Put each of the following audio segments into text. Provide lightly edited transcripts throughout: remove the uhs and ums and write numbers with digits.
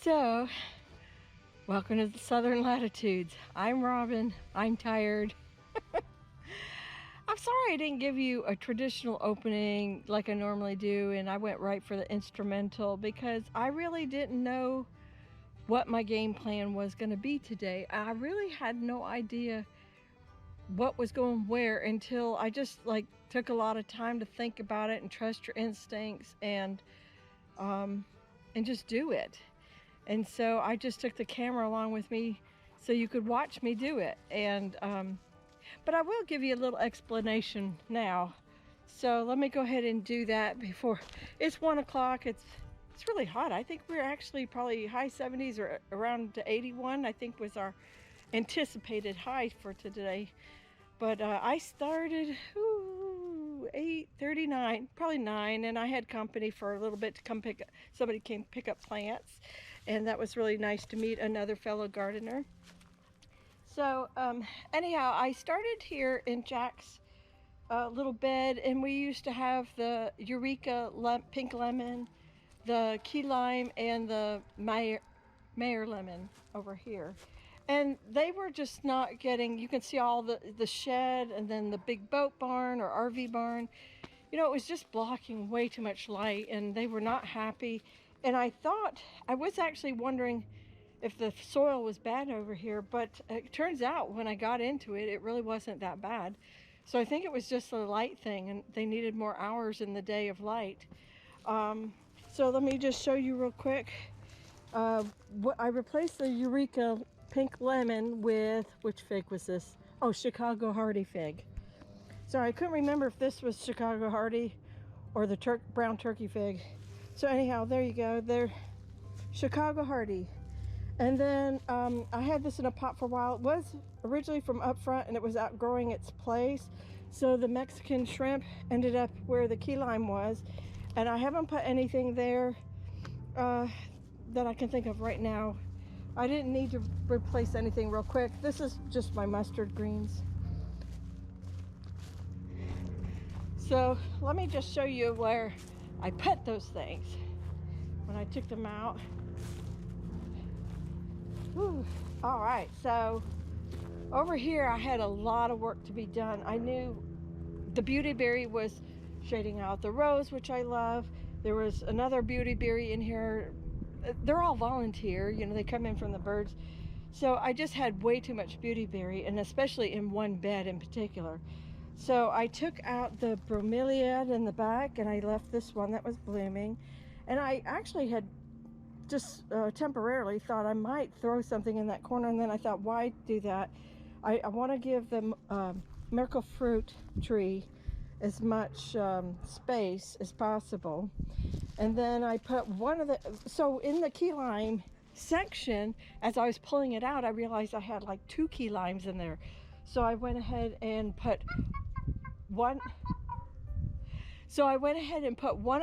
So, welcome to the Southern Latitudes. I'm Robin. I'm tired. I'm sorry I didn't give you a traditional opening like I normally do, and I went right for the instrumental because I really didn't know what my game plan was going to be today. I really had no idea what was going where until I just took a lot of time to think about it and trust your instincts and just do it. And so I just took the camera along with me so you could watch me do it. But I will give you a little explanation now. So let me go ahead and do that before it's 1 o'clock. It's really hot. I think we're actually probably high 70s or around to 81, I think was our anticipated high for today. But I started 8:39, probably 9, and I had company for a little bit to come somebody came pick up plants, and that was really nice to meet another fellow gardener. So anyhow, I started here in Jack's little bed, and we used to have the Eureka pink lemon, the key lime, and the Mayer lemon over here. And they were just not getting, you can see all the shed and then the big boat barn or RV barn. You know, it was just blocking way too much light, and they were not happy. And I was actually wondering if the soil was bad over here, but it turns out when I got into it, it really wasn't that bad. So I think it was just a light thing, and they needed more hours in the day of light. So let me just show you real quick. What I replaced the Eureka pink lemon with, which fig was this? Oh, Chicago Hardy fig. Sorry, I couldn't remember if this was Chicago Hardy or the brown turkey fig. So anyhow, there you go. They're Chicago Hardy. And then I had this in a pot for a while. It was originally from up front, and it was outgrowing its place. So the Mexican shrimp ended up where the key lime was. And I haven't put anything there that I can think of right now. I didn't need to replace anything real quick. This is just my mustard greens. So let me just show you where I put those things when I took them out. Whew. All right, so over here I had a lot of work to be done. I knew the beautyberry was shading out the rose, which I love. There was another beautyberry in here. They're all volunteer, you know, they come in from the birds. So I just had way too much beautyberry, and especially in one bed in particular. So I took out the bromeliad in the back, and I left this one that was blooming. And I actually had just temporarily thought I might throw something in that corner, and then I thought, why do that? I want to give the miracle fruit tree as much space as possible. And then I put so in the key lime section, as I was pulling it out, I realized I had like 2 key limes in there. So I went ahead and put one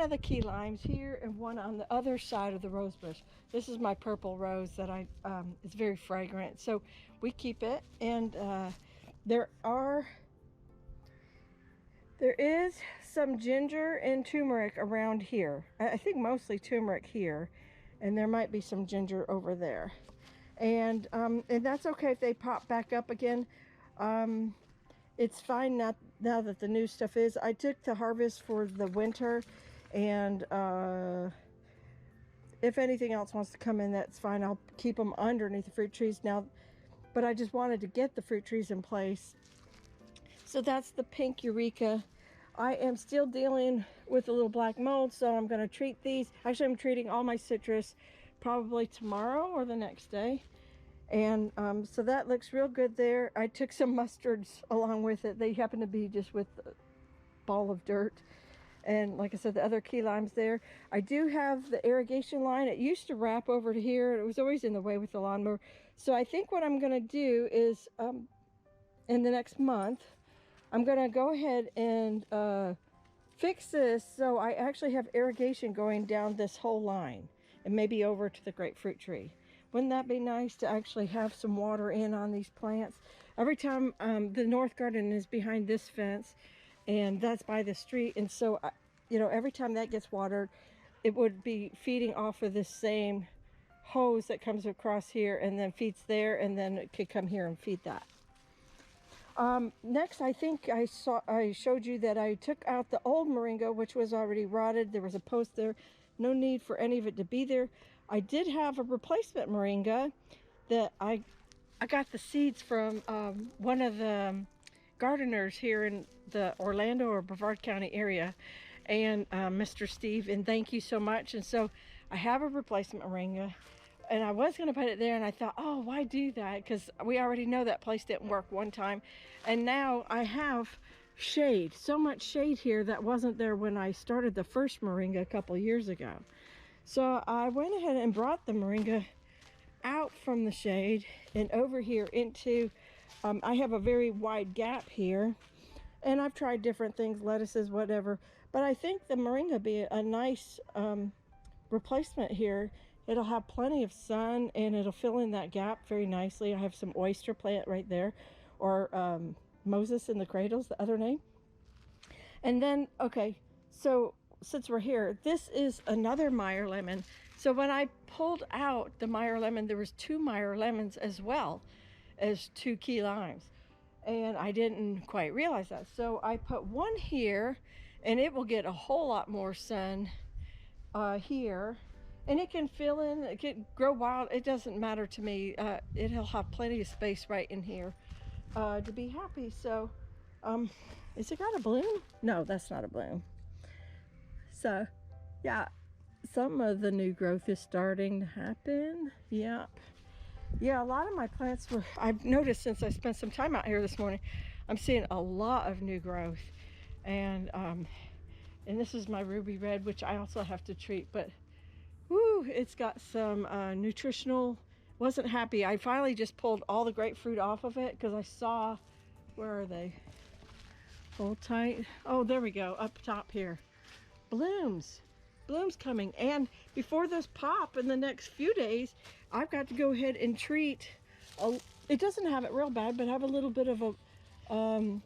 of the key limes here and one on the other side of the rose bush. This is my purple rose that it's very fragrant. So we keep it, and there is some ginger and turmeric around here. I think mostly turmeric here, and there might be some ginger over there. And that's okay if they pop back up again. It's fine now that the new stuff is. I took the harvest for the winter, and if anything else wants to come in, that's fine. I'll keep them underneath the fruit trees now, but I just wanted to get the fruit trees in place. So that's the pink Eureka. I am still dealing with a little black mold, so I'm going to treat these. Actually, I'm treating all my citrus probably tomorrow or the next day. And so that looks real good there. I took some mustards along with it. They happen to be just with a ball of dirt. And like I said, the other key limes there. I do have the irrigation line. It used to wrap over to here. It was always in the way with the lawnmower. So I think what I'm going to do is in the next month, I'm going to go ahead and fix this so I actually have irrigation going down this whole line and maybe over to the grapefruit tree. Wouldn't that be nice to actually have some water in on these plants? Every time the north garden is behind this fence, and that's by the street, and so you know, every time that gets watered, it would be feeding off of this same hose that comes across here and then feeds there, and then it could come here and feed that. Next, I think I showed you that I took out the old moringa, which was already rotted. There was a post there, no need for any of it to be there. I did have a replacement moringa that I got the seeds from one of the gardeners here in the Orlando or Brevard County area, and Mr. Steve, and thank you so much. And so I have a replacement moringa, and I was going to put it there, and I thought, oh, why do that? Because we already know that place didn't work one time, and now I have shade, so much shade here that wasn't there when I started the first moringa a couple years ago. So I went ahead and brought the moringa out from the shade and over here into, I have a very wide gap here, and I've tried different things, lettuces, whatever, but I think the moringa would be a nice replacement here. It'll have plenty of sun and it'll fill in that gap very nicely. I have some oyster plant right there, or Moses in the Cradle's the other name. And then, okay, so since we're here, this is another Meyer lemon. So when I pulled out the Meyer lemon, there was 2 Meyer lemons as well as 2 key limes. And I didn't quite realize that. So I put one here, and it will get a whole lot more sun here. And it can fill in, it can grow wild. It doesn't matter to me. It'll have plenty of space right in here to be happy. So, is it got a bloom? No, that's not a bloom. So, yeah, some of the new growth is starting to happen. Yep. Yeah, a lot of my plants were, I've noticed since I spent some time out here this morning, I'm seeing a lot of new growth. And this is my ruby red, which I also have to treat, but woo, it's got some nutritional, wasn't happy. I finally just pulled all the grapefruit off of it because I saw, where are they? Hold tight. Oh, there we go, up top here. Blooms coming, and before those pop in the next few days, I've got to go ahead and treat. It doesn't have it real bad, but have a little bit of a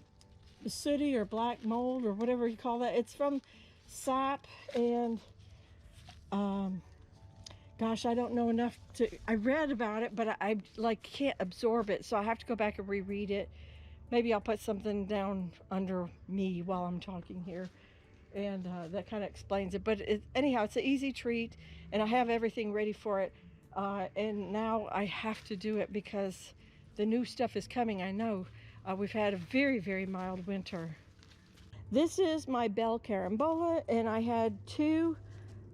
sooty or black mold or whatever you call that. It's from sap, and gosh, I don't know enough to. I read about it, but I like can't absorb it, so I have to go back and reread it. Maybe I'll put something down under me while I'm talking here, and that kind of explains it. But anyhow, it's an easy treat, and I have everything ready for it. And now I have to do it because the new stuff is coming. I know we've had a very, very mild winter. This is my bell carambola, and I had 2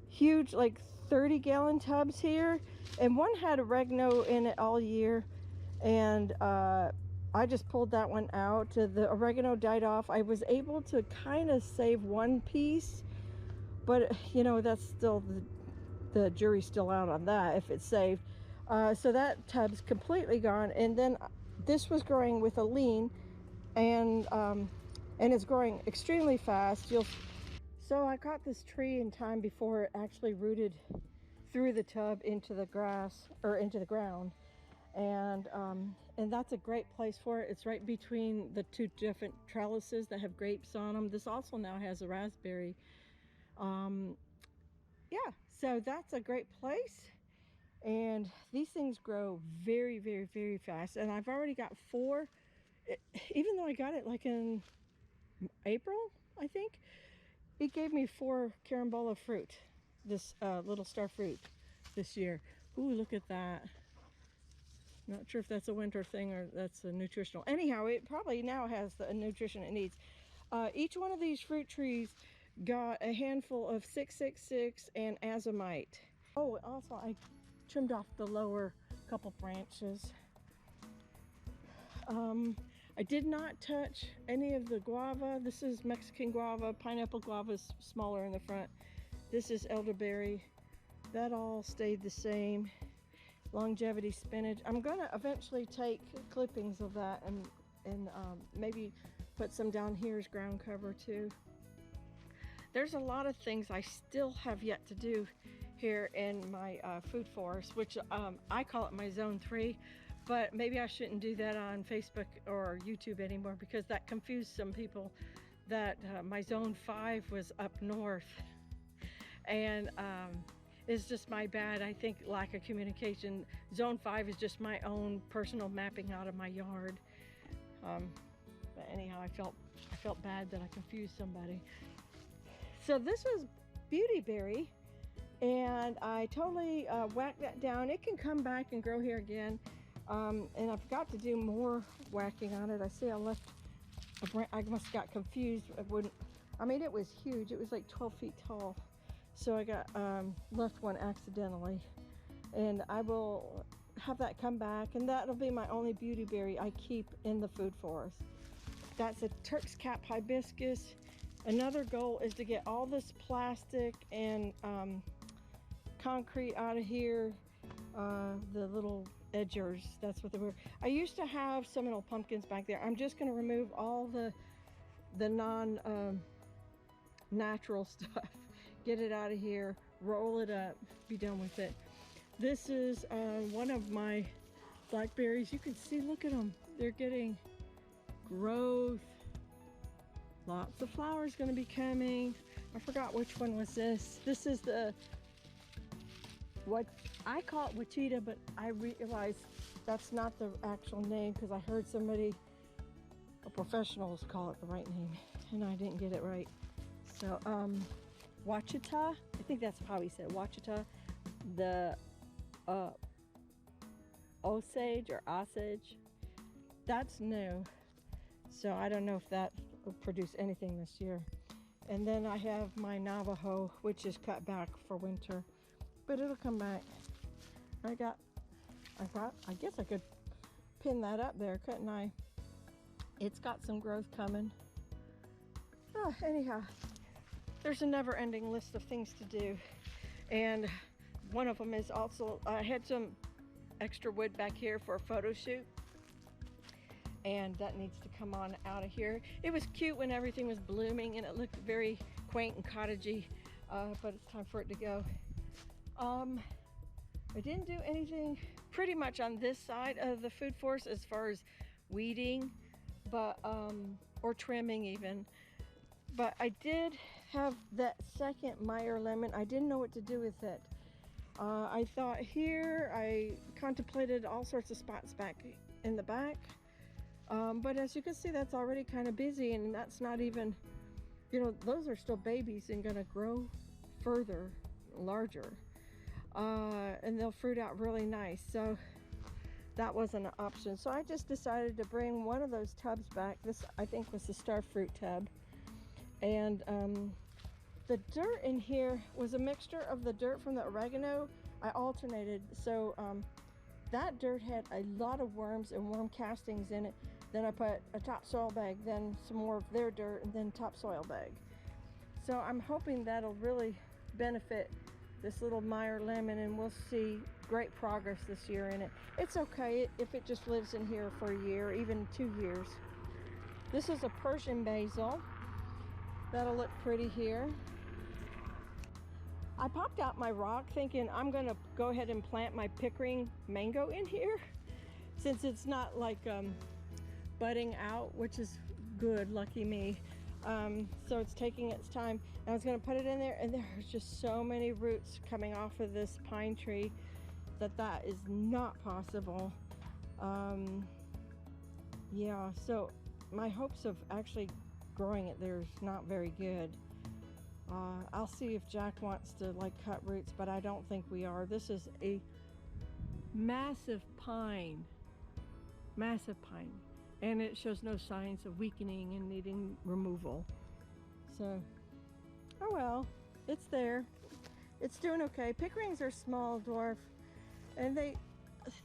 huge, like 30-gallon tubs here, and one had oregano in it all year, and I just pulled that one out. The oregano died off. I was able to kind of save one piece, but you know, that's still the jury's still out on that if it's saved. So that tub's completely gone. And then this was growing with a lean, and it's growing extremely fast. So I got this tree in time before it actually rooted through the tub into the grass, or into the ground. And that's a great place for it. It's right between the 2 different trellises that have grapes on them. This also now has a raspberry. Yeah, so that's a great place. And these things grow very, very, very fast. And I've already got 4, even though I got it like in April, I think. It gave me 4 carambola fruit, this little star fruit this year. Ooh, look at that. Not sure if that's a winter thing or that's a nutritional. Anyhow, it probably now has the nutrition it needs. Each one of these fruit trees got a handful of 666 and azomite. Oh, also I trimmed off the lower couple branches. I did not touch any of the guava. This is Mexican guava. Pineapple guava is smaller in the front. This is elderberry. That all stayed the same. Longevity spinach. I'm gonna eventually take clippings of that and maybe put some down here as ground cover too. There's a lot of things I still have yet to do here in my food forest, which I call it my zone 3, but maybe I shouldn't do that on Facebook or YouTube anymore because that confused some people that my zone 5 was up north. And is just my bad. I think lack of communication. Zone 5 is just my own personal mapping out of my yard. But anyhow, I felt bad that I confused somebody. So this was Beautyberry, and I totally whacked that down. It can come back and grow here again. And I forgot to do more whacking on it. I see I left a branch. I must have got confused. I mean, it was huge. It was like 12 feet tall. So I got left one accidentally. And I will have that come back, and that'll be my only Beautyberry I keep in the food forest. That's a Turk's Cap hibiscus. Another goal is to get all this plastic and concrete out of here. The little edgers, that's what they were. I used to have Seminole pumpkins back there. I'm just going to remove all the non natural stuff, get it out of here, roll it up, be done with it. This is one of my blackberries. You can see, look at them, they're getting growth. Lots of flowers going to be coming. I forgot which one was this. This is the, what I call it Wichita, but I realized that's not the actual name because I heard somebody, professionals, call it the right name, and I didn't get it right. So Wachita, I think that's how he said Wachita. The Osage or Osage, that's new. So I don't know if that will produce anything this year. And then I have my Navajo, which is cut back for winter, but it'll come back. I guess I could pin that up there, couldn't I? It's got some growth coming. Oh, anyhow, there's a never-ending list of things to do. And one of them is also, I had some extra wood back here for a photo shoot, and that needs to come on out of here. It was cute when everything was blooming and it looked very quaint and cottagey, but it's time for it to go. I didn't do anything pretty much on this side of the food forest as far as weeding, but or trimming even. But I did have that second Meyer lemon. I didn't know what to do with it. I thought here, I contemplated all sorts of spots back in the back. But as you can see, that's already kind of busy, and that's not even, you know, those are still babies and gonna grow further, larger. And they'll fruit out really nice. So that wasn't an option. So I just decided to bring one of those tubs back. This, I think, was the starfruit tub. And the dirt in here was a mixture of the dirt from the oregano. I alternated. So that dirt had a lot of worms and worm castings in it. Then I put a topsoil bag, then some more of their dirt, and then topsoil bag. So I'm hoping that'll really benefit this little Meyer lemon, and we'll see great progress this year in it. It's okay if it just lives in here for a year, even 2 years. This is a Persian basil. That'll look pretty here. I popped out my rock thinking I'm gonna go ahead and plant my Pickering mango in here, since it's not like budding out, which is good, lucky me. So it's taking its time. I was going to put it in there, and there's just so many roots coming off of this pine tree that is not possible. Yeah, so my hopes of actually growing it there is not very good. I'll see if Jack wants to like cut roots, but I don't think we are. This is a massive pine, and it shows no signs of weakening and needing removal. So, oh well, it's there. It's doing okay. Pickerings are small dwarf, and they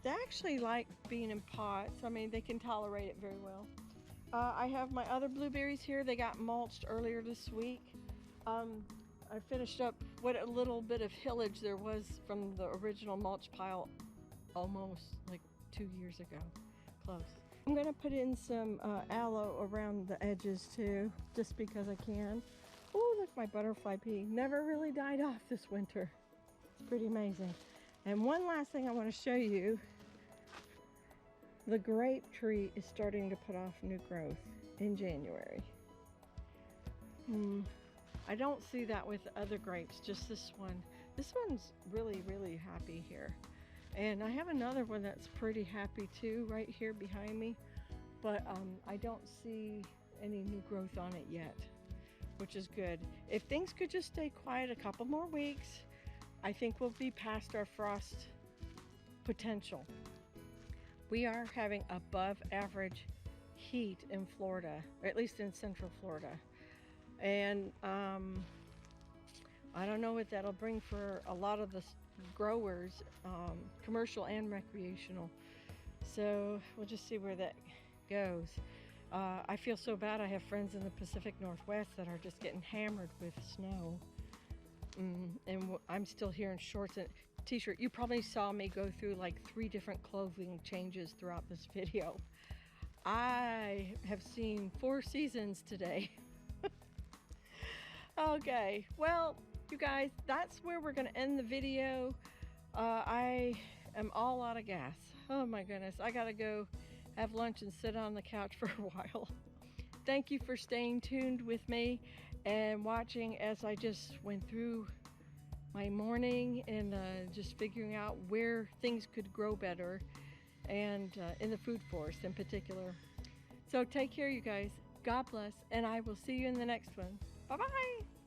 actually like being in pots. I mean, they can tolerate it very well. I have my other blueberries here. They got mulched earlier this week. I finished up what a little bit of hillage there was from the original mulch pile almost like 2 years ago. Close. I'm gonna put in some aloe around the edges too, just because I can. Oh, look, my butterfly pea never really died off this winter. It's pretty amazing. And one last thing I want to show you. The grape tree is starting to put off new growth in January. I don't see that with other grapes, just this one. This one's really, really happy here. And I have another one that's pretty happy too, right here behind me. But I don't see any new growth on it yet, which is good. If things could just stay quiet a couple more weeks, I think we'll be past our frost potential. We are having above average heat in Florida, or at least in Central Florida. And I don't know what that'll bring for a lot of the growers, commercial and recreational. So we'll just see where that goes. I feel so bad. I have friends in the Pacific Northwest that are just getting hammered with snow. And I'm still here in shorts and t-shirt. You probably saw me go through like 3 different clothing changes throughout this video. I have seen 4 seasons today. Okay, well, you guys, that's where we're gonna end the video. I am all out of gas. Oh my goodness, I gotta go have lunch and sit on the couch for a while. Thank you for staying tuned with me and watching as I just went through my morning and just figuring out where things could grow better, and in the food forest in particular. So take care, you guys. God bless, and I will see you in the next one. Bye-bye.